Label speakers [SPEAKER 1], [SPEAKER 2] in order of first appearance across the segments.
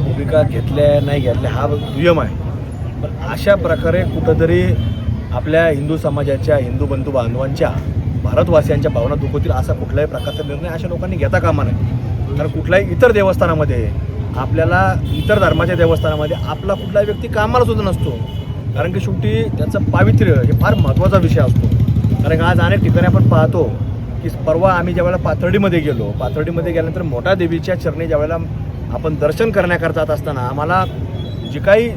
[SPEAKER 1] भूमिका घेतल्या नाही घेतल्या हा दुय्यम आहे, पण अशा प्रकारे कुठंतरी आपल्या हिंदू समाजाच्या, हिंदू बंधू बांधवांच्या, भारतवासियांच्या भावना दुखवतील असा कुठल्याही प्रकारचा निर्णय अशा लोकांनी घेता कामा नये. कारण कुठल्याही इतर देवस्थानामध्ये, आपल्याला इतर धर्माच्या देवस्थानामध्ये आपला कुठलाही व्यक्ती कामाला सुद्धा नसतो. कारण की शेवटी त्याचं पावित्र्य हे फार महत्त्वाचा विषय असतो. कारण आज अनेक ठिकाणी आपण पाहतो की परवा आम्ही ज्यावेळेला पाथर्डीमध्ये गेलो, पाथर्डीमध्ये गेल्यानंतर मोठ्या देवीच्या चरणी ज्यावेळेला आपण दर्शन करण्याकरता जात असताना आम्हाला जे काही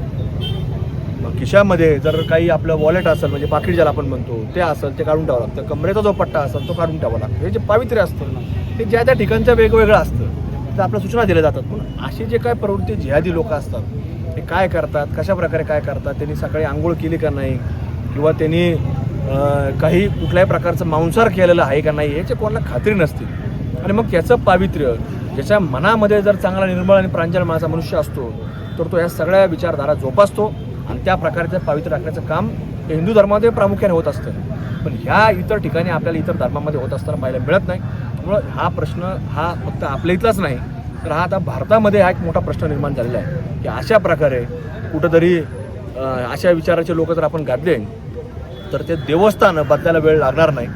[SPEAKER 1] खिशामध्ये जर काही आपलं वॉलेट असेल, म्हणजे पाकिट ज्याला आपण म्हणतो ते असेल, ते काढून ठेवावं लागतं. कमरेचा जो पट्टा असेल तो काढून ठेवावा लागतो. हे जे पावित्र्य असतं ना, ते ज्या त्या ठिकाणचं वेगवेगळं असतं. तर आपल्या सूचना दिल्या जातात. पण असे जे काय प्रवृत्ती जिहादी लोक असतात ते काय करतात, कशाप्रकारे काय करतात, त्यांनी सकाळी आंघोळ केली का नाही, किंवा त्यांनी काही कुठल्याही प्रकारचं मांसाहार केलेलं आहे का नाही, याची कोणाला खात्री नसते. आणि मग त्याचं पावित्र्य, ज्याच्या मनामध्ये जर चांगला निर्मळ आणि प्रांजळ माझा मनुष्य असतो, तर तो या सगळ्या विचारधारा जोपासतो आणि त्या प्रकारचं पावित्र्य राखण्याचं काम हे हिंदू धर्मामध्ये प्रामुख्याने होत असतं. पण ह्या इतर ठिकाणी आपल्याला इतर धर्मामध्ये होत असताना पाहायला मिळत नाही. त्यामुळं हा प्रश्न हा फक्त आपल्या इथलाच नाही, तर हा आता भारतामध्ये हा एक मोठा प्रश्न निर्माण झालेला आहे की अशा प्रकारे कुठंतरी अशा विचाराचे लोक जर आपण गादले तर ते देवस्थान बदलायला वेळ लागणार नाही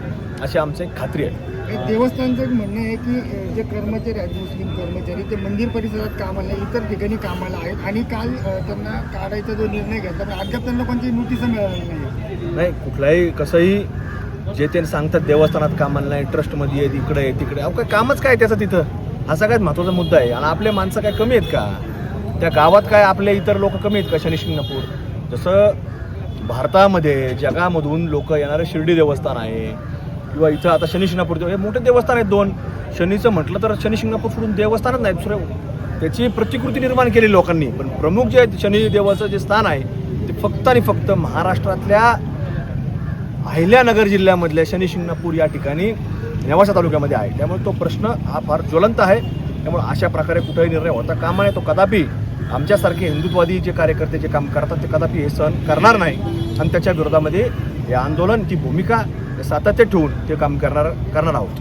[SPEAKER 1] अशी आमची एक खात्री आहे.
[SPEAKER 2] देवस्थानचं एक म्हणणं आहे की जे कर्मचारी आहेत, मुस्लिम कर्मचारी, ते मंदिर परिसरात कामाला, इतर ठिकाणी कामाला आहेत आणि काल त्यांना काढायचा जो निर्णय घेतला, पण अद्याप त्यांना कोणती नोटीस मिळालेली नाही.
[SPEAKER 1] कुठलाही कसंही जे ते सांगतात देवस्थानात कामाला नाही, ट्रस्टमध्ये आहे, इकडे आहे, तिकडे, अहो काय कामच काय त्याचं तिथं, हा सगळ्यात महत्त्वाचा मुद्दा आहे. आणि आपले माणसं काय कमी आहेत का? त्या गावात काय आपले इतर लोक कमी आहेत का? शनी शिंगणापूर जसं भारतामध्ये जगामधून लोक येणारे शिर्डी देवस्थान आहे, किंवा इथं आता शनी शिंगणापूर, हे मोठे देवस्थान आहेत दोन. शनीचं म्हटलं तर शनी शिंगणापूर सोडून देवस्थानच नाही दुसरं. त्याची प्रतिकृती निर्माण केली लोकांनी. पण प्रमुख जे शनी देवाचं जे स्थान आहे ते फक्त आणि फक्त महाराष्ट्रातल्या अहिल्यानगर जिल्ह्यामधल्या शनी शिंगणापूर या ठिकाणी नेवासा तालुक्यामध्ये आहे. त्यामुळे तो प्रश्न हा फार ज्वलंत आहे. त्यामुळे अशा प्रकारे कुठेही निर्णय होता कामा नये. तो कदापि आमच्यासारखे हिंदुत्ववादी जे कार्यकर्ते जे काम करतात ते कदापि हे सहन करणार नाही. आणि त्याच्या विरोधामध्ये हे आंदोलन, ती भूमिका सातत्य ठेवून ते काम करणार आहोत.